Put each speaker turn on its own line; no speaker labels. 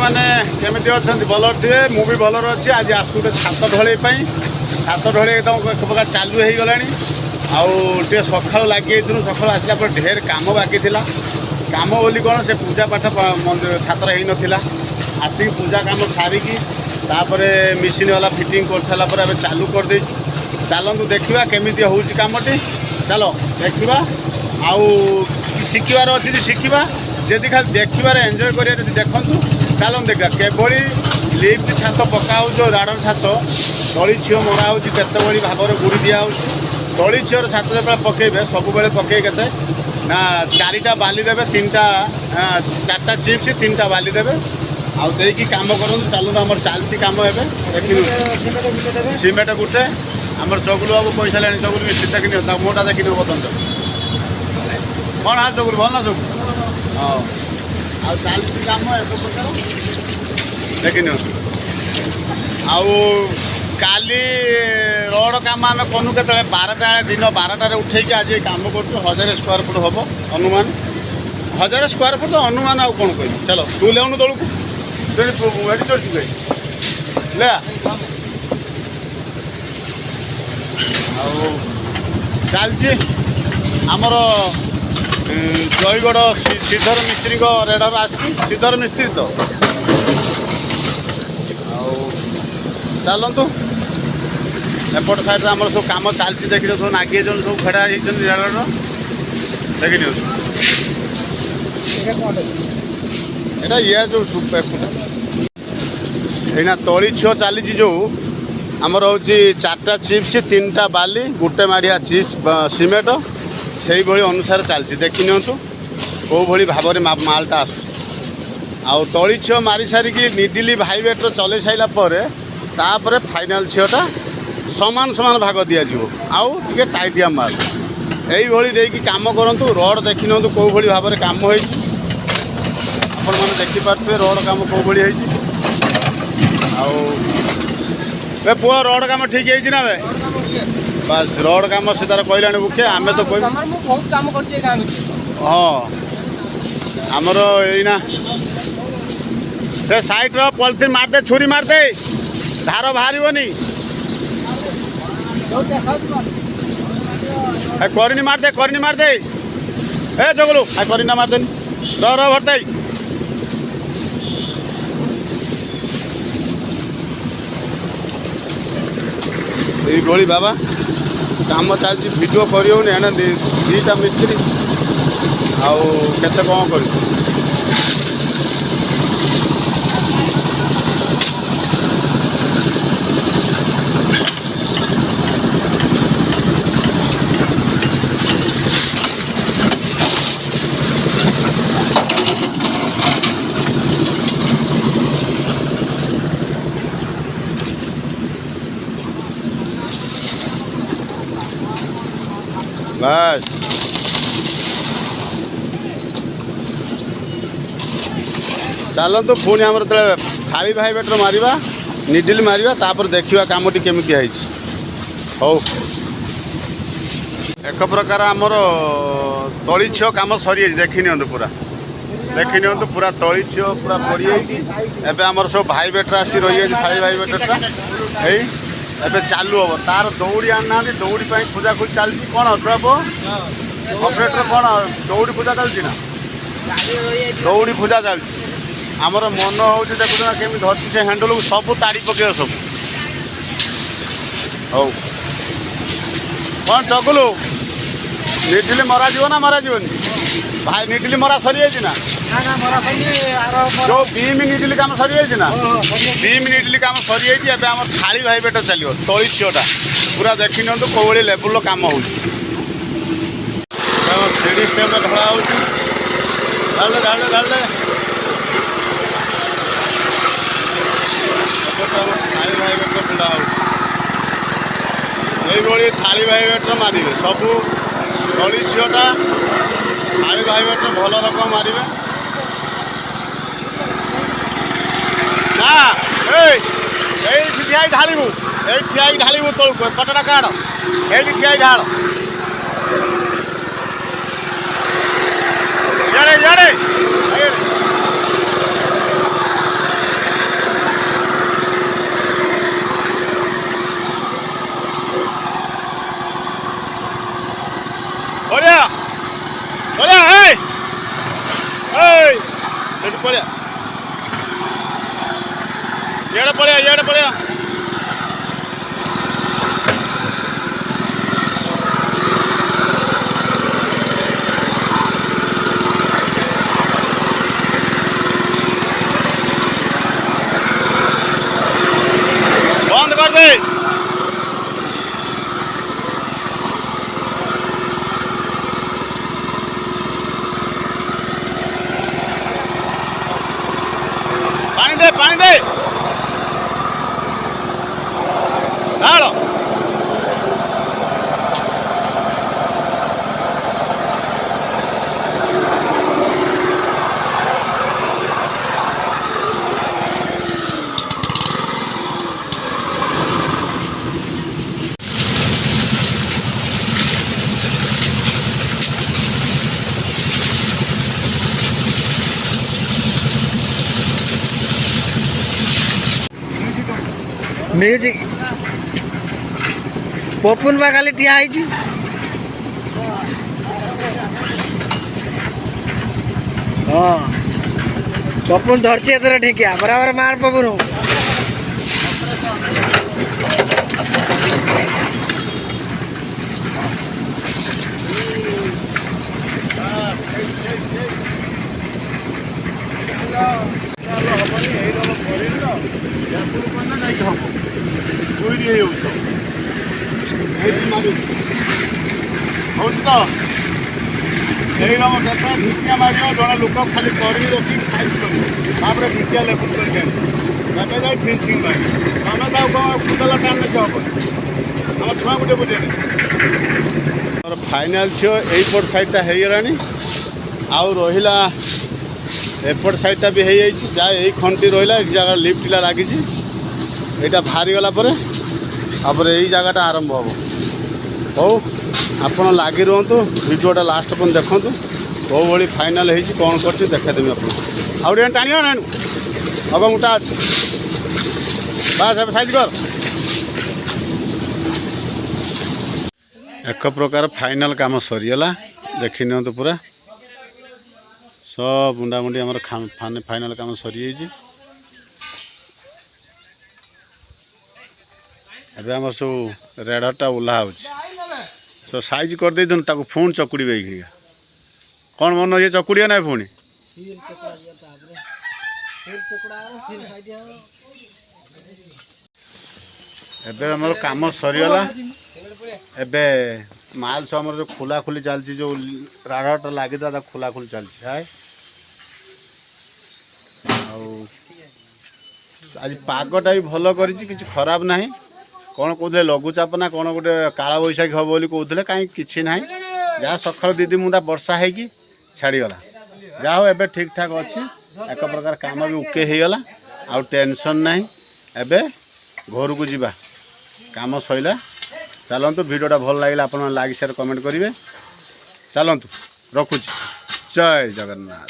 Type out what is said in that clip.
मैंने केमी अच्छा भल थे मुझे भलर अच्छी आज आस गोटे छात ढलई छात ढलई एकदम एक प्रकार चालू हो गला आउ सका लगे सका आसला पर ढेर कम बाकी कम बोली कौन से पूजा पाठ छात्र हो ना आसिक पूजा कम सारिकी तापर मेसीन वाला फिटिंग कर सारापर अब चालू कर दे चलतु देखा केमी हूँ कमटी चलो देखा आउ शिखार अच्छी शिखा जदि खाली देखार एंजय कर देखूँ चलो देखा केवली लिफ्ट छात पका हो राड़ छात तली छीओ मरा हो भाव में गुड़ी दिया तली छीओर छात जो पकेबे सब पकई के ना चारिटा बाली देवे तीनटा चार्टा चिप्स तीनटा बाली देवे आउ देकी काम करूँ चलू आम चलती कम एवं देखिए सीमेंट गुटे आम चगुलू बाबू पैसा लानी चगुलू मिस्त्री देखनी मोटा देखनी बतन कौन हाँ चगुलू भल ना चगुलू हाँ आ चलती कम एक प्रकार देखनी आउ काली रोड कम आम कनु के 12टा दिन 12टार उठे आज कम कर 1000 स्क्वायर फुट हम अनुमान 1000 स्क्वायर फुट अनुमान आउ कौन कह चलो तू ले तौक ले चलती आमर जयगढ़ श्रीधर मिस्त्री रेडर आसी श्रीधर मिस्त्री तो चलतु एपट साइड आम सब कम चलती देखी सब नागे सब फेड़ा रेडर देखनी यहाँ ये जो यहाँ तली छुआ चली जो आमर हूँ 4टा चिप्स 3टा बाली गोटे माड़िया चिप्स सीमेंट से अनुसार चलती देखी नियंतु कौ भली भाव में मालटा आस आउ तली छुआ मारी सारिकी निडिली भाइब्रेटर चल सारापर तापर फाइनाल छीटा समान समान भाग दिज्व आउ टे टाइटिया माल यही देकी काम करूँ रोड देखी नियंतु कौ भली भाव में काम हो आपण मैंने देखिपे रोड कम कौ भाई है पुआ रोड कम ठीक है ना बे बस रोड कम से तार कहलानी बुखे आम तो कह हाँ आमर यहीना से साइड पॉलिथिन मारदे छुरी मारदे धार बाहर करनी मारदे ए जगलू करना मारदे र भरताई यही बाबा काम चलती भिडियो कर दीटा मिस्त्री आउ केते कौन कर बस चलतु पुणी आमर थाली भाइब्रेटर मारिबा निडिल मारिबा तापर देखिबा कामटी केमिति आइछि हो एक प्रकार आमर तली छो काम सरी देखि नियंतु पूरा तली छो पूरा पड़ी एबे आमर सब भाइब्रेटर आसी रही थाली भाइब्रेटर एई एबे चालू हम तार दौड़ी आना दौड़ी पूजा खोज चलती कौन अथवा ऑपरेटर कौन दौड़ी पूजा चलती ना दौड़ी पूजा चलती आमर मन हो देखुना केमी धरती से हैंडल सब ताड़ी पके सब हौ कौन चगुलू निडिली मरा जीव ना मरा जीवनी भाई निडिली मरा सरी ना जो बीम निडिली काम सरी ना बीम निडिली काम सरी आम थाली भाइब्रेटर चलो तली छीटा पूरा देखी नियंतु कौ भाई लेवल काम हो सीढ़ी स्टेप ढला हो थाली भाइब्रेटर भिड़ा हो थाली भाइब्रेटर मारे सब तली छीटा थाली भाइब्रेटर भल रकम मारे ना ठिया ढालू ये ठिया ढालू तौक पटना काड़ ये ठिया ढाल ढाल
म्यूजिक पपुन बा खाली ठिया है हाँ पपुन धरची एथर ठिकिया बराबर मार पपुन
भितिया मार जड़े लोक खाली कर रखी खाई तापर भितिया लेवल कर फिनिशिंग मार तुम कुदल टाइम हम छुआ गोटे बुझे फाइनाल छो यपट साइडटा हो रहा एपट साइडटा भी हो जा यही खंटी रहा जगह लिफ्टा लगी यहाँ बाहरी गलापर यही जगह आरंभ हम हो आपड़ लगी रुहतु भिडियोटा लास्ट पन देखूँ कौ भाई फाइनाल हो कौन कर देखादेवी आप टाणी ना अब मुटा बस साइज कर एक प्रकार फाइनाल काम सरीगला देखी नि पूरा सब मुंडा मुंडी आम फाइनाल काम सरी एबे आम सब रेडरटा ओह्ला हो तो साइज कर दे फोन चकुड़ी बेखिया कौन मन ये चकुड़िया ना पुणी एबे हमर काम सरीगला एबे माल सब जो खोला खोली चलती जो राडरटा लगी था खोला खोली चलती है आज पागटा भी भल कर खराब ना कौन कहते लघुचाप ना कौन गोटे काला बैशाखी हम बोली कहते कहीं किसी ना जहाँ सका दीदी मुदा वर्षा है कि छाड़ीगला जहा हो एबे ठीक ठाक अच्छी एक प्रकार काम भी ओके हो गला आ टेंशन ना एबे घर को जीवा काम सैला चलतु भिडियोटा भल लगे आप लाइक शेयर कमेंट करेंगे चलतु रखुची जय जगन्नाथ।